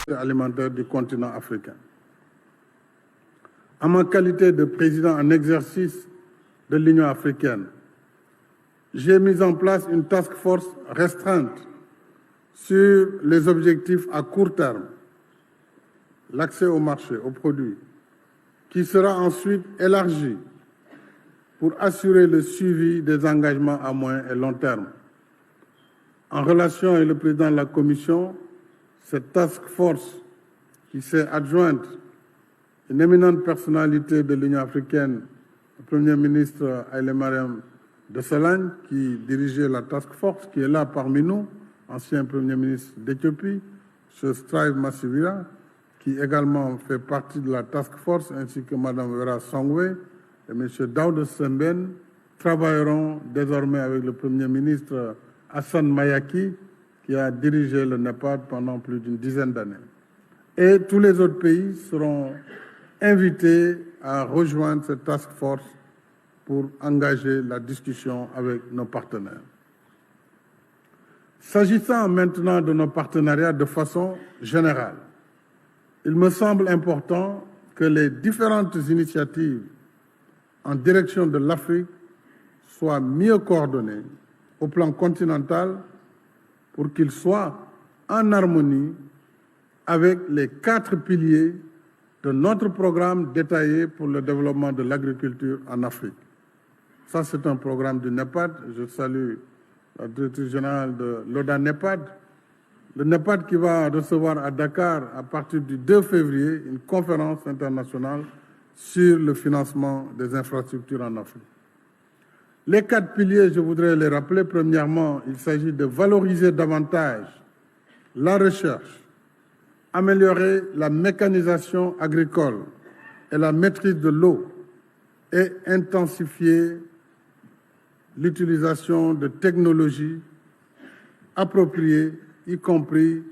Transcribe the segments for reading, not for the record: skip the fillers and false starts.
alimentaire du continent africain. En ma qualité de président en exercice de l'Union africaine, j'ai mis en place une task force restreinte sur les objectifs à court terme, l'accès au marché, aux produits, qui sera ensuite élargie pour assurer le suivi des engagements à moyen et long terme. En relation avec le président de la Commission, cette task force qui s'est adjointe une éminente personnalité de l'Union africaine, le Premier ministre Haïlé Mariam Desalegn, qui dirigeait la task force, qui est là parmi nous, ancien Premier ministre d'Éthiopie, M. Strive Massivira, qui également fait partie de la task force, ainsi que Mme Vera Songwe et M. Daouda Semben, travailleront désormais avec le Premier ministre Hassan Mayaki, qui a dirigé le NEPAD pendant plus d'une dizaine d'années. Et tous les autres pays seront invités à rejoindre cette task force pour engager la discussion avec nos partenaires. S'agissant maintenant de nos partenariats de façon générale, il me semble important que les différentes initiatives en direction de l'Afrique soient mieux coordonnées au plan continental pour qu'ils soient en harmonie avec les 4 piliers de notre programme détaillé pour le développement de l'agriculture en Afrique. Ça, c'est un programme du NEPAD. Je salue la directrice générale de l'ODA-NEPAD. Le NEPAD qui va recevoir à Dakar, à partir du 2 février, une conférence internationale sur le financement des infrastructures en Afrique. Les 4 piliers, je voudrais les rappeler. Premièrement, il s'agit de valoriser davantage la recherche, améliorer la mécanisation agricole et la maîtrise de l'eau et intensifier l'utilisation de technologies appropriées, y compris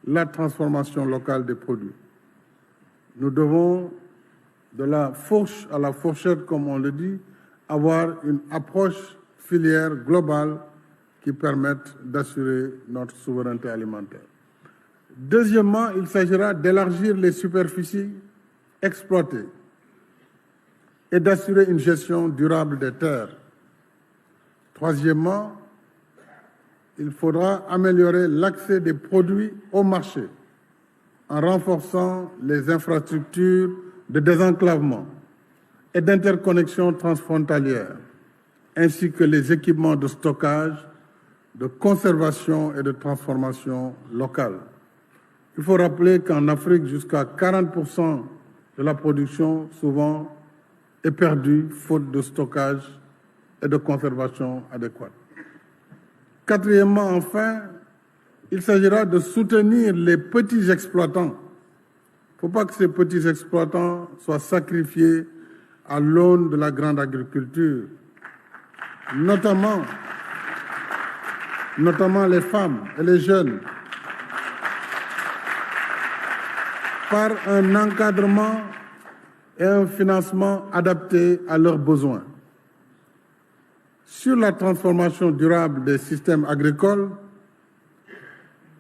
la transformation locale des produits. Nous devons, de la fourche à la fourchette, comme on le dit, avoir une approche filière globale qui permette d'assurer notre souveraineté alimentaire. Deuxièmement, il s'agira d'élargir les superficies exploitées et d'assurer une gestion durable des terres. Troisièmement, il faudra améliorer l'accès des produits au marché en renforçant les infrastructures de désenclavement et d'interconnexion transfrontalière, ainsi que les équipements de stockage, de conservation et de transformation locale. Il faut rappeler qu'en Afrique, jusqu'à 40% de la production, souvent, est perdue faute de stockage et de conservation adéquate. Quatrièmement, enfin, il s'agira de soutenir les petits exploitants. Il ne faut pas que ces petits exploitants soient sacrifiés à l'aune de la grande agriculture, notamment les femmes et les jeunes, par un encadrement et un financement adaptés à leurs besoins. Sur la transformation durable des systèmes agricoles,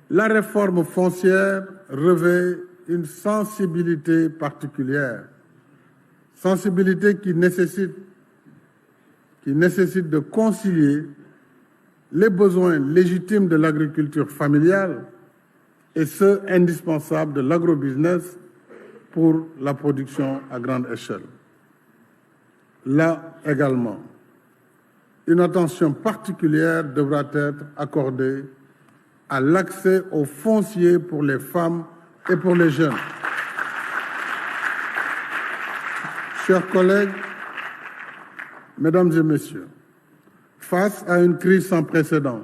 la réforme foncière revêt une sensibilité particulière, sensibilité qui nécessite de concilier les besoins légitimes de l'agriculture familiale et ceux indispensables de l'agrobusiness pour la production à grande échelle. Là également, une attention particulière devra être accordée à l'accès au foncier pour les femmes et pour les jeunes. Chers collègues, mesdames et messieurs, face à une crise sans précédent,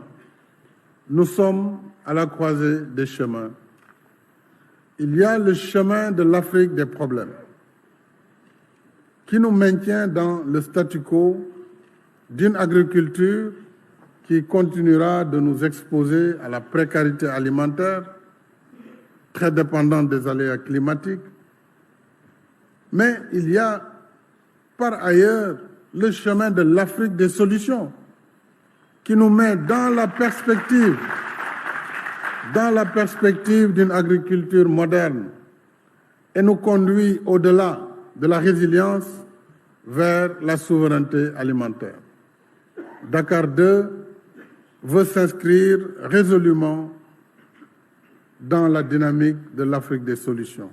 nous sommes à la croisée des chemins. Il y a le chemin de l'Afrique des problèmes, qui nous maintient dans le statu quo d'une agriculture qui continuera de nous exposer à la précarité alimentaire, très dépendante des aléas climatiques. Mais il y a par ailleurs le chemin de l'Afrique des solutions, qui nous met dans la perspective dans la perspective d'une agriculture moderne et nous conduit au-delà de la résilience vers la souveraineté alimentaire. Dakar 2 veut s'inscrire résolument dans la dynamique de l'Afrique des solutions.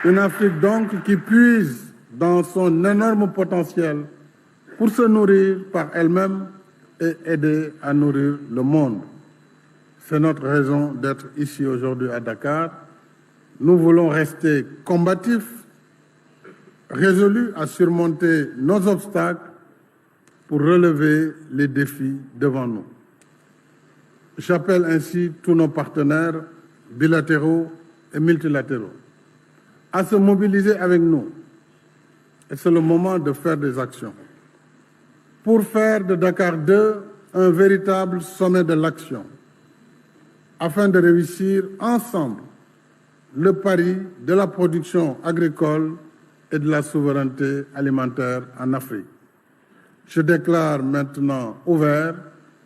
Une Afrique donc qui puise dans son énorme potentiel pour se nourrir par elle-même et aider à nourrir le monde. C'est notre raison d'être ici aujourd'hui à Dakar. Nous voulons rester combatifs, résolus à surmonter nos obstacles pour relever les défis devant nous. J'appelle ainsi tous nos partenaires bilatéraux et multilatéraux à se mobiliser avec nous. Et c'est le moment de faire des actions pour faire de Dakar 2 un véritable sommet de l'action, afin de réussir ensemble le pari de la production agricole et de la souveraineté alimentaire en Afrique. Je déclare maintenant ouverts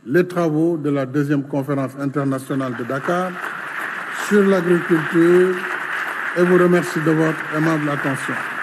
les travaux de la deuxième conférence internationale de Dakar sur l'agriculture et vous remercie de votre aimable attention.